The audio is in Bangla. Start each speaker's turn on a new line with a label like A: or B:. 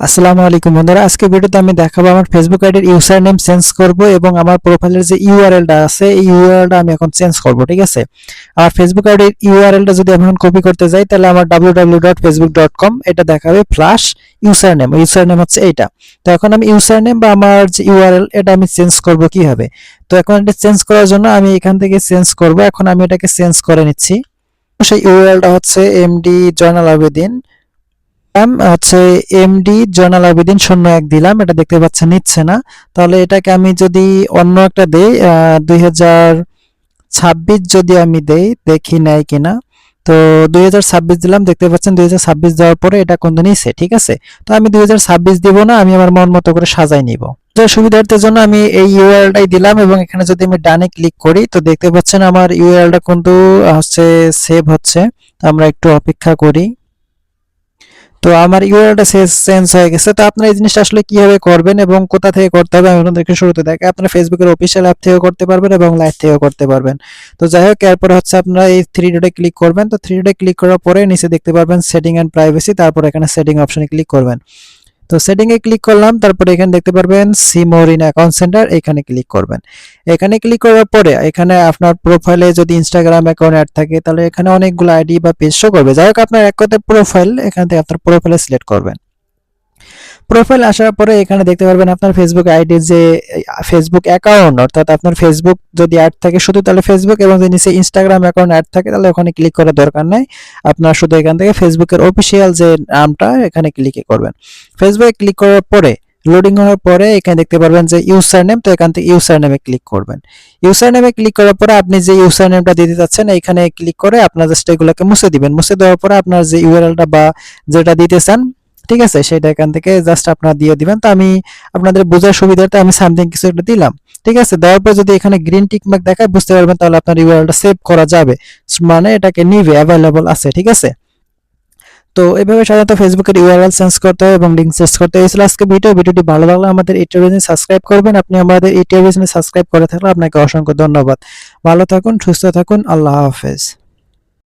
A: আসসালামু আলাইকুম বন্ধুরা, আজকে ভিডিওতে আমি দেখাবো আমার ফেসবুক আইডির ইউজার নেম চেঞ্জ করব এবং আমার প্রোফাইলের যে ইউআরএলটা আছে এই ইউআরএলটা আমি এখন চেঞ্জ করব। ঠিক আছে, আর ফেসবুক আইডির ইউআরএলটা যদি আমি এখন কপি করতে যাই তাহলে আমার www.facebook.com এটা দেখাবে প্লাস ইউজার নেম হচ্ছে এইটা। তো এখন আমি ইউজার নেম বা আমার যে ইউআরএল এটা আমি চেঞ্জ করব কিভাবে। তো এখন এটা চেঞ্জ করার জন্য আমি এখান থেকে চেঞ্জ করব। এখন আমি এটাকে চেঞ্জ করে নিচ্ছি। সেই ইউআরএলটা হচ্ছে এমডি জয়নাল আবেদিন হচ্ছে এমডি জয়নাল আবেদিন 01 দিলাম, এটা দেখতে পাচ্ছেন নিচ্ছে না। তাহলে এটাকে আমি যদি অন্য একটা দেই 2026 যদি আমি দেই দেখি নেয় কিনা। তো 2026 দিলাম, দেখতে পাচ্ছেন 2026 দেওয়ার পরে এটা কিন্তু নিছে। ঠিক আছে, তো আমি 2026 দিব না, আমি আমার মন মতো করে সাজাই নিব। তো সুবিধার্থের জন্য আমি এই ইউআরএলটাই দিলাম এবং এখানে যদি আমি ডানে ক্লিক করি তো দেখতে পাচ্ছেন আমার ইউআরএলটা কিন্তু হচ্ছে সেভ হচ্ছে। আমরা একটু অপেক্ষা করি। তো আমার ইউআরএলটা চেঞ্জ হয়ে গেছে। তো আপনারা এই জিনিসটা আসলে কিভাবে করবেন এবং কোথা থেকে করতে হবে আমি আপনাদেরকে শুরুতে দেখাই। আপনারা ফেসবুকের অফিসিয়াল অ্যাপ থেকেও করতে পারবেন এবং লাইভ থেকেও করতে পারবেন। তো যাই হোক, এরপরে হচ্ছে আপনারা এই থ্রি ডটে ক্লিক করবেন। তো থ্রি ডটে ক্লিক করার পরে নিচে দেখতে পারবেন সেটিং এন্ড প্রাইভেসি, তারপর এখানে সেটিং অপশনে ক্লিক করবেন। তো সেটিং এ ক্লিক করলাম, তারপরে এখানে দেখতে পারবেন see more in account centre, এখানে ক্লিক করবেন। এখানে ক্লিক করার পরে এখানে আপনার প্রোফাইলে যদি ইনস্টাগ্রাম অ্যাকাউন্ট অ্যাড থাকে তাহলে এখানে অনেকগুলো আইডি বা পেজ শো করবে। যাই হোক, আপনার এক কথায় প্রোফাইল, এখান থেকে আপনার প্রোফাইলে সিলেক্ট করবেন। প্রোফাইল আসার পরে এখানে দেখতে পারবেন আপনার ফেসবুক আইডির যে ফেসবুক অ্যাকাউন্ট, অর্থাৎ আপনার ফেসবুক যদি অ্যাড থাকে শুধু তাহলে ফেসবুক, এবং যদি নিচে ইনস্টাগ্রাম অ্যাকাউন্ট অ্যাড থাকে তাহলে ওখানে ক্লিক করার দরকার নাই। আপনার শুধু এখান থেকে ফেসবুকের অফিসিয়াল যে নামটা এখানে ক্লিক করবেন। ফেসবুকে ক্লিক করার পরে লোডিং হওয়ার পরে এখানে দেখতে পারবেন যে ইউজার নেম, তো এখান থেকে ইউজার নেমে ক্লিক করবেন। ইউজার নেমে ক্লিক করার পরে আপনি যে ইউজার নেমটা দিতে চাচ্ছেন এখানে ক্লিক করে আপনার জাস্ট এগুলোকে মুছে দিবেন। মুছে দেওয়ার পরে আপনার যে ইউআরএলটা বা যেটা দিতে চান, ঠিক আছে, সেটা এখান থেকে জাস্ট আপনারা দিয়ে দিবেন। তো আমি আপনাদের বোঝার সুবিধার্থে আমি সামথিং কিছু একটা দিলাম। ঠিক আছে, দেওয়ার পর যদি এখানে গ্রিন টিক মার্ক দেখায় বুঝতে পারবেন তাহলে আপনার ইউআরএলটা সেভ করা যাবে, মানে এটাকে নিবে, অ্যাভেলেবল আছে। ঠিক আছে, তো এইভাবে সাধারণত ফেসবুকের ইউআরএল চেঞ্জ করতে হয় এবং লিংক চেঞ্জ করতে হয়। এই ছিল আজকে ভিডিওটি ভালো লাগলে আমাদের ইউটিউব চ্যানেল সাবস্ক্রাইব করবেন। আপনি আমাদের ইউটিউব চ্যানেল সাবস্ক্রাইব করে থাকলে আপনাকে অসংখ্য ধন্যবাদ। ভালো থাকুন, সুস্থ থাকুন, আল্লাহ হাফেজ।